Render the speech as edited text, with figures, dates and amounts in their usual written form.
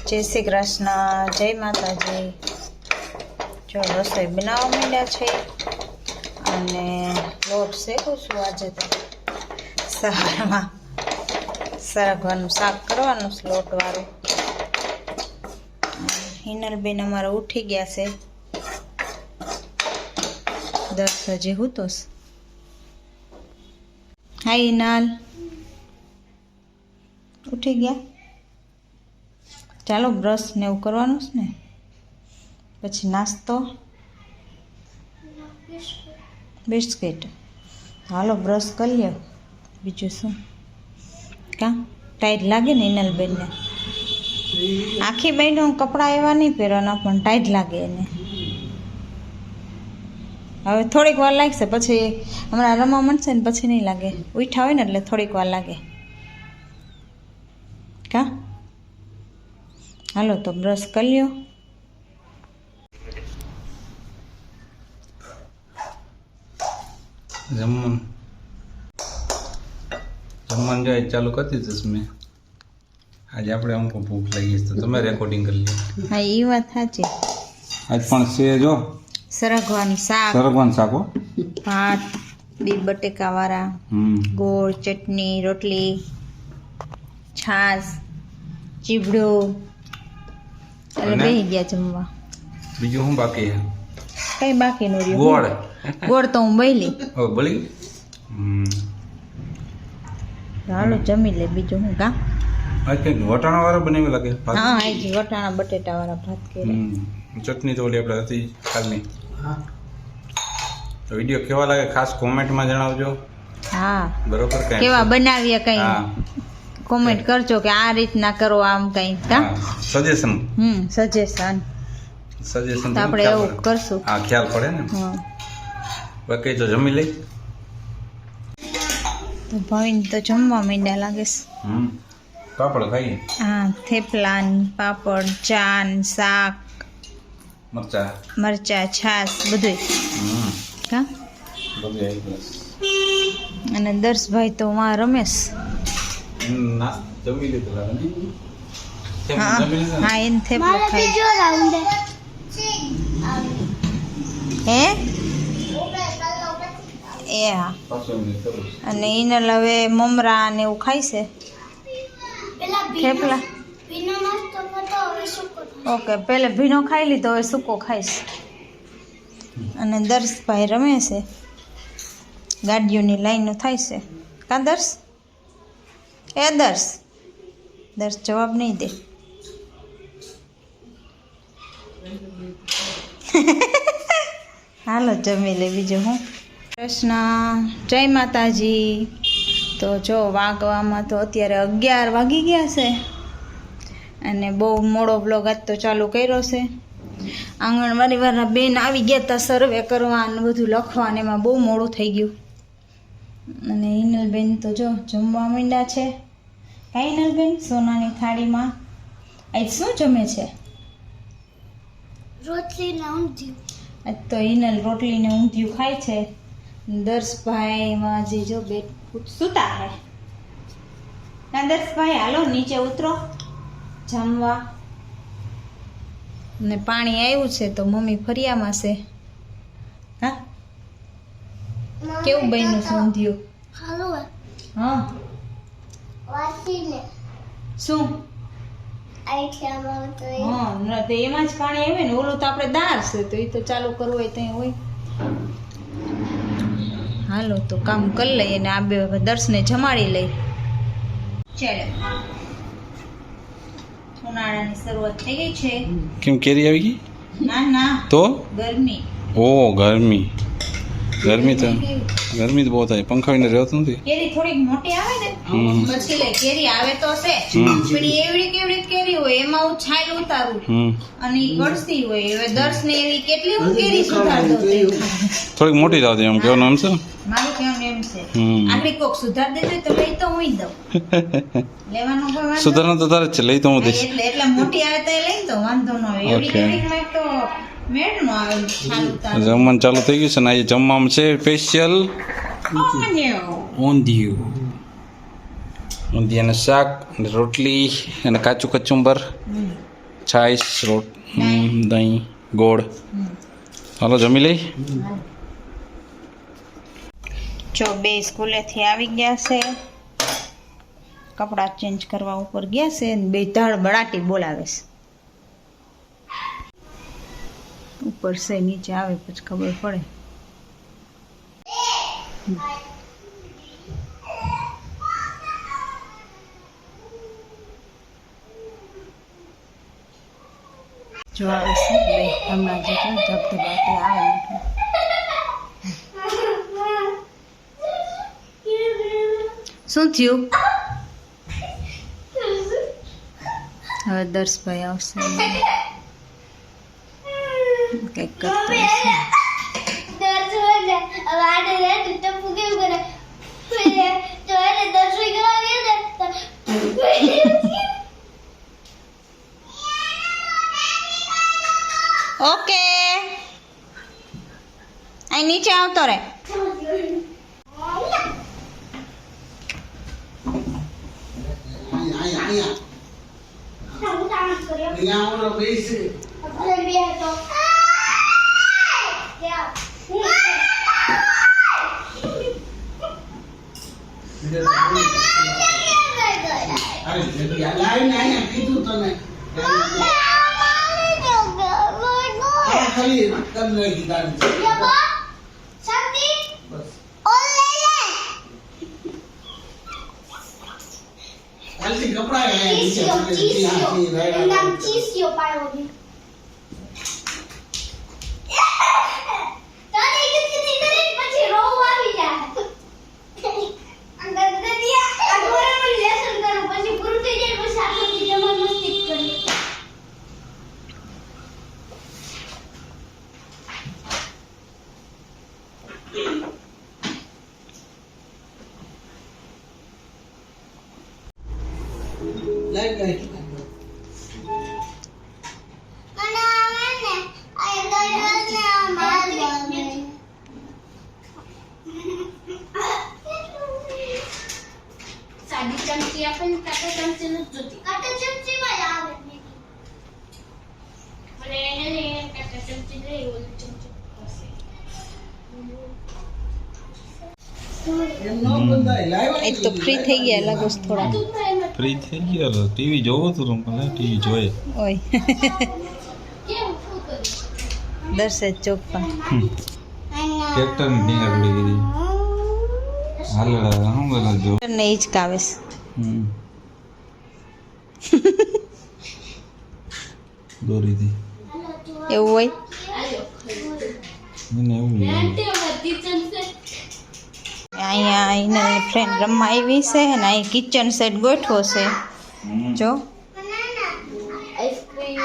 જય શ્રી કૃષ્ણ, જય માતાજી. જો રસોઈ બનાવવા માંડ્યા છે અને લોટ શેકું છું. આજે તો સવારમાં સરગવાનું શાક કરવાનું છે લોટવાળું. હિનલબેન અમારે ઉઠી ગયા છે. 10 હજી હુતોસ. હાય હિનાલ, ઉઠી ગયા? ચાલો બ્રશ ને એવું કરવાનું છે ને, પછી નાસ્તો, બિસ્કિટ. હાલો બ્રશ કરી લ્યો. બીજું શું? કા ટાઈટ લાગે ને હિનલબેનને? આખી બહેનો કપડાં એવા નહીં પહેરવાના, પણ ટાઈટ લાગે એને. હવે થોડીક વાર લાગશે, પછી હમણાં રમવા માંડશે ને પછી નહીં લાગે. ઉઠ્યા હોય ને એટલે થોડીક વાર લાગે. કા હાલો તો બ્રશ કરી લ્યો. જમવાનું જો ચાલુ કરી દીધું મેં. આજે આપણે અમુક ભૂખ લાગી છે તો તમે રેકોર્ડિંગ કરી લો. હા એ વાત સાચી. આજ પણ છે જો સરગવાનું શાક, હો. ભાત, બી બટેકાવાળા, ગોળ, ચટણી, રોટલી, છાશ, ચીબડો. એટલે બેસી ગયા જમવા. બીજું શું બાકી છે? કઈ બાકી નો રહ્યું? ગોળ. ગોળ તો હું બૈલી. ઓ બળી. હાલો જમી લે. બીજું હું કા આજ કંઈક વટાણા વાળા બનાવી લાગે. હા આજ વટાણા બટેટા વાળા ભાત કર્યા. ચટણી તો ઓલી આપણે હતી કાલની. તો વિડીયો કેવા લાગે ખાસ કોમેન્ટમાં જણાવજો. હા બરોબર. કઈ કેવા બનાવીએ કઈ હા કોમેન્ટ કરજો કે આ રીતના કરો, આમ કઈ કા સજેશન. સજેશન તો આપણે એવું કરશું. હા ખ્યાલ પડે ને. બાકી તો જમી લઈ. તો ભાઈને તો જમવા માંડ્યા લાગે છે. પાપડ ખાઈએ. હા થેપલા ને પાપડ, ચા ને શાક, મરચા, છાશ બધું. કા બધું આવી ગયું. અને દર્શભાઈ તો માં રમેશ. ના જમી લીધું લાગે ને. હા એને થેપલા ખાઈ. હે એ હા. અને ઈનલ હવે મમરા ને એવું ખાય છે. થેપલા ઓકે, પેલે ભીનો ખાઈ લીધો, હવે સૂકો ખાઈશ. અને દર્શભાઈ રમે છે. ગાડીઓની લાઈનો થાય છે. કા દર્શ? એ દર્શ જવાબ નહીં દે. હાલો જમી લે. બીજું હું? કૃષ્ણ, જય માતાજી. તો જો વાગવામાં તો અત્યારે 11 વાગી ગયા છે અને બહુ મોડો બ્લોગ આજ તો ચાલુ કર્યો છે. આંગણવાડી વાળા બેન આવી ગયા હતા સર્વે કરવા અને બધું લખવા, અને એમાં બહુ મોડું થઈ ગયું. અને હિનલબેન તો જો જમવા માંડ્યા છે. હા હિનલબેન, સોનાની થાળીમાં આજ શું જમે છે? રોટલી ને ઊંધિયું. આજ તો હિનલ રોટલી ને ઊંધિયું ખાય છે. દર્શભાઈમાં જે જો બે સુતા હે. ના દર્શભાઈ હાલો નીચે ઉતરો જમવા. ને પાણી આવ્યું છે તો મમ્મી ફરિયામાં છે. હા કેવું બન્યું છે ઊંધિયું? હાલો હા વાસીને શું? આઈઠામાં તો હા તો એમાં જ પાણી આવે ને. ઓલું તો આપણે દાળ છે તો એ તો ચાલુ કરવું હોય ત્યાં હોય. હાલો તો કામ કરી લઈએ ને આ બે દર્શને જમાડી લઈ. ચાલો ઉનાળાની શરૂઆત થઈ ગઈ છે. કેમ કેરી આવી ગઈ? ના તો ગરમી. ઓ ગરમી તો બહુ થાય. પંખા વિના રહેતું નથી. કેરી થોડીક મોટી આવે ને પછી લે. કેરી આવે તો છે પણ એવડી કેવડી કેરી હોય એમાં હું છાલ ઉતારું અને ઈ કડસી હોય. હવે દર્શને એવી કેટલી હું કેરી સુધાર દઉં. થોડીક મોટી જાવ એમ કહેવાનું એમ છે. મારું કહેવાનું એમ છે. આટલી કોક સુધાર દેજો તો લઈ તો હું દઉં. લેવાનું કોઈ વાંધો સુધારણા તો તારે જ છે. લઈ તો હું દઈશ. એટલે મોટી આવે તો લઈ તો વાંધો ન આવે. એવડી કેરીમાં તો મેળ નો આવે. છાલ ઉતાર જમવાનું ચાલુ થઈ ગયું છે ને આજે જમવામાં છે સ્પેશિયલ ઊંધિયું. ઊંધિયાનું શાક અને રોટલી અને કાચું કચુંબર છાશ દહીં ગોળ. હાલો જમી લઈ. જો બે સ્કૂલેથી આવી ગયા છે, કપડાં ચેન્જ કરવા ઉપર ગયા છે અને બે ધડબડાટી બોલાવે છે. ઉપર છે, નીચે આવે પછી ખબર પડે. જો આવે છે બે હમણાં જે ધબધબાટી આવે એટલે. શું થયું? હવે દર્શભાઈ આવશે, કંઈક કરતો હશે. ઓકે, અહીં નીચે આવતો રે. સાદી ચમચી આપણને કાંટા ચમચી નથી જોતી. કાંટા ચમચીમાં જ આવે ને. અને એને કાંટા ચમચી લઈ ઓલી ચમચી પાસે. એ તો ફ્રી થઈ ગયા લાગો છે થોડા. ફ્રી થઈ ગયો. ટીવી જોવો તો ટીવી જોઈએ. ઓય કેમ શું કર્યું? દર્શે ચોખ્ખા. ટ્રેક્ટર ની ડીંગા પડી ગઈ. હાલડા શું કરે જો. ને હિચકાવે છે. દોરીથી એવું હોય. મને એવું કિચન છે. અહીંયા એને ફ્રેન્ડ રમવા આવી છે અને અહીં કિચન સેટ ગોઠવો છે. જો આઈસ્ક્રીમ